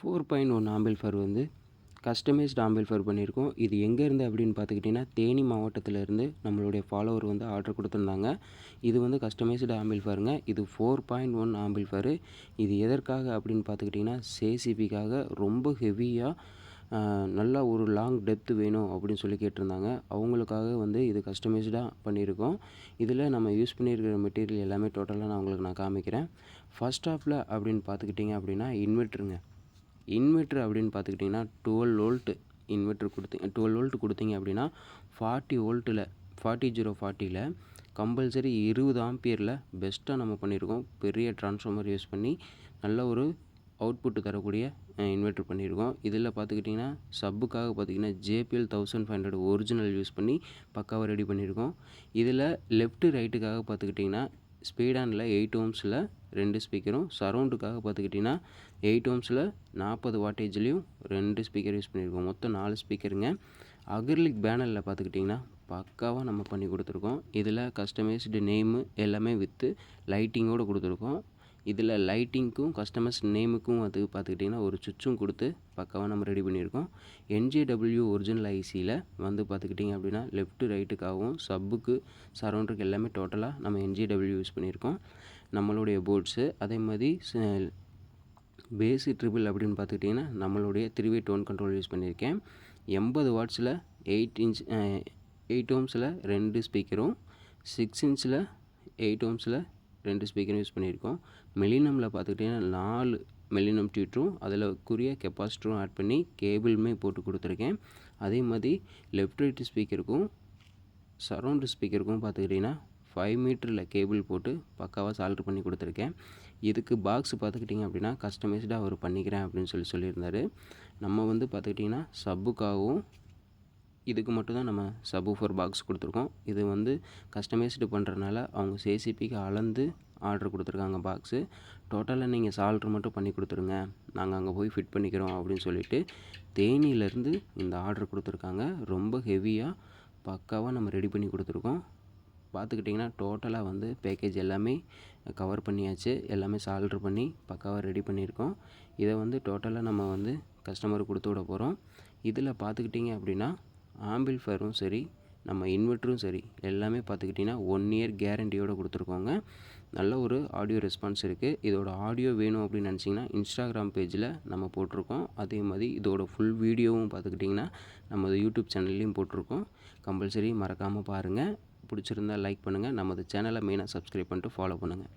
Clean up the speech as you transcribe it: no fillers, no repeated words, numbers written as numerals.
4.1 amplifier வந்து customised amplifier பண்ணியிருக்கோம். இது எங்கேருந்து அப்படின்னு பார்த்துக்கிட்டிங்கன்னா, தேனி மாவட்டத்திலேருந்து நம்மளுடைய ஃபாலோவர் வந்து ஆர்டர் கொடுத்துருந்தாங்க. இது வந்து கஸ்டமைஸ்டு ஆம்பிள்ஃபயருங்க. இது 4.1 ஆம்பிள்ஃபயரு. இது எதற்காக அப்படின்னு பார்த்துக்கிட்டிங்கன்னா, சேசிபிக்காக ரொம்ப ஹெவியாக நல்லா ஒரு லாங் டெப்த் வேணும் அப்படின்னு சொல்லி கேட்டிருந்தாங்க. அவங்களுக்காக வந்து இது கஸ்டமைஸ்டாக பண்ணியிருக்கோம். இதில் நம்ம யூஸ் பண்ணியிருக்கிற மெட்டீரியல் எல்லாமே டோட்டலாக நான் உங்களுக்கு காமிக்கிறேன். ஃபர்ஸ்ட் ஆஃபில் அப்படின்னு பார்த்துக்கிட்டிங்க அப்படின்னா இன்வெர்ட்ரு அப்படின்னு பார்த்துக்கிட்டிங்கன்னா 12 வோல்ட் இன்வெர்ட்ரு 12 வோல்ட் கொடுத்தீங்க அப்படின்னா 40 வோல்ட்டில் 40 கம்பல்சரி 20 ஆம்பியரில் பெஸ்ட்டாக நம்ம பண்ணியிருக்கோம். பெரிய டிரான்ஸ்ஃபார்மர் யூஸ் பண்ணி நல்ல ஒரு அவுட்புட் தரக்கூடிய இன்வெர்ட்ரு பண்ணியிருக்கோம். இதில் பார்த்துக்கிட்டிங்கன்னா சப்புக்காக பார்த்திங்கன்னா JPL 1500 ஒரிஜினல் யூஸ் பண்ணி பக்காவாக ரெடி பண்ணியிருக்கோம். இதில் லெஃப்ட்டு ரைட்டுக்காக பார்த்துக்கிட்டிங்கன்னா ஸ்பீடானில் 8 ஓம்ஸில் 2 ஸ்பீக்கரும், சரவுண்டுக்காக பார்த்துக்கிட்டிங்கன்னா 8 ஓம்ஸில் 40 வாட்டேஜ்லேயும் 2 ஸ்பீக்கர் யூஸ் பண்ணியிருக்கோம். மொத்தம் 4 ஸ்பீக்கருங்க. அக்ரிலிக் பேனலில் பார்த்துக்கிட்டிங்கன்னா பக்காவாக நம்ம பண்ணி கொடுத்துருக்கோம். இதில் கஸ்டமைஸ்டு நேமு எல்லாமே வித்து லைட்டிங்கோடு கொடுத்துருக்கோம். இதில் லைட்டிங்க்கும் கஸ்டமர்ஸ் நேமுக்கும் அது பார்த்துக்கிட்டிங்கன்னா ஒரு சுவிட்சும் கொடுத்து பக்காவாக நம்ம ரெடி பண்ணியிருக்கோம். NJW ஒரிஜினல் ஐசியில் வந்து பார்த்துக்கிட்டிங்க அப்படின்னா லெஃப்ட்டு ரைட்டுக்காகவும் சப்புக்கு சரௌண்டருக்கு எல்லாமே டோட்டலாக நம்ம NJW யூஸ் பண்ணியிருக்கோம். நம்மளுடைய போர்ட்ஸு அதே மாதிரி பேஸு ட்ரிபிள் அப்படின்னு பார்த்துக்கிட்டிங்கன்னா நம்மளுடைய 3-way டோன் கண்ட்ரோல் யூஸ் பண்ணியிருக்கேன். 80 வாட்ஸில் 8 ஓம்ஸில் 2 ஸ்பீக்கரும், 6 இன்ச்சில் 8 ஓம்ஸில் 2 ஸ்பீக்கரும் யூஸ் பண்ணியிருக்கோம். மில்லினமில் பார்த்துக்கிட்டிங்கன்னா 4 மில்லினம் டியூட்டரும் அதில் கெப்பாசிட்டரும் ஆட் பண்ணி கேபிளுமே போட்டு கொடுத்துருக்கேன். அதே மாதிரி லெஃப்ட் ரைட் ஸ்பீக்கருக்கும் சரௌண்டு ஸ்பீக்கருக்கும் பார்த்துக்கிட்டிங்கன்னா 5 மீட்டரில் கேபிள் போட்டு பக்காவாக சால்ட்ரு பண்ணி கொடுத்துருக்கேன். இதுக்கு பாக்ஸ் பார்த்துக்கிட்டிங்க அப்படின்னா கஸ்டமைஸ்டாக அவர் பண்ணிக்கிறேன் அப்படின்னு சொல்லியிருந்தார். நம்ம வந்து பார்த்துக்கிட்டிங்கன்னா சப்புக்காகவும் இதுக்கு மட்டும் தான் நம்ம சப்வூஃபர் பாக்ஸ் கொடுத்துருக்கோம். இது வந்து கஸ்டமைஸ்டு பண்ணுறதுனால அவங்க சேசிபிக்கு அளந்து ஆர்டர் கொடுத்துருக்காங்க பாக்ஸு. டோட்டலாக நீங்கள் சால்ட்ரு மட்டும் பண்ணி கொடுத்துருங்க, நாங்கள் அங்கே போய் ஃபிட் பண்ணிக்கிறோம் அப்படின்னு சொல்லிட்டு தேனியிலேருந்து இந்த ஆர்டர் கொடுத்துருக்காங்க. ரொம்ப ஹெவியாக பக்காவாக நம்ம ரெடி பண்ணி கொடுத்துருக்கோம். பார்த்துக்கிட்டிங்கன்னா டோட்டலாக வந்து பேக்கேஜ் எல்லாமே கவர் பண்ணியாச்சு. எல்லாமே சால்ட்ரு பண்ணி பக்காவாக ரெடி பண்ணியிருக்கோம். இதை வந்து டோட்டலாக நம்ம வந்து கஸ்டமருக்கு கொடுத்து விட போகிறோம். இதில் பார்த்துக்கிட்டிங்க அப்படின்னா ஆம்பிள்ஃபயரும் சரி, நம்ம இன்வெர்ட்டரும் சரி, எல்லாமே பார்த்துக்கிட்டிங்கன்னா 1 இயர் கேரண்டியோடு கொடுத்துருக்கோங்க. நல்ல ஒரு ஆடியோ ரெஸ்பான்ஸ் இருக்குது. இதோட ஆடியோ வேணும் அப்படின்னு நினச்சிங்கன்னா இன்ஸ்டாகிராம் பேஜில் நம்ம போட்டிருக்கோம். அதே மாதிரி இதோட ஃபுல் வீடியோவும் பார்த்துக்கிட்டிங்கன்னா நமது யூடியூப் சேனல்லையும் போட்டிருக்கோம். கம்பல்சரி மறக்காமல் பாருங்கள். பிடிச்சிருந்தால் லைக் பண்ணுங்கள். நமது சேனலை மெயினாக சப்ஸ்கிரைப் பண்ணிட்டு ஃபாலோ பண்ணுங்கள்.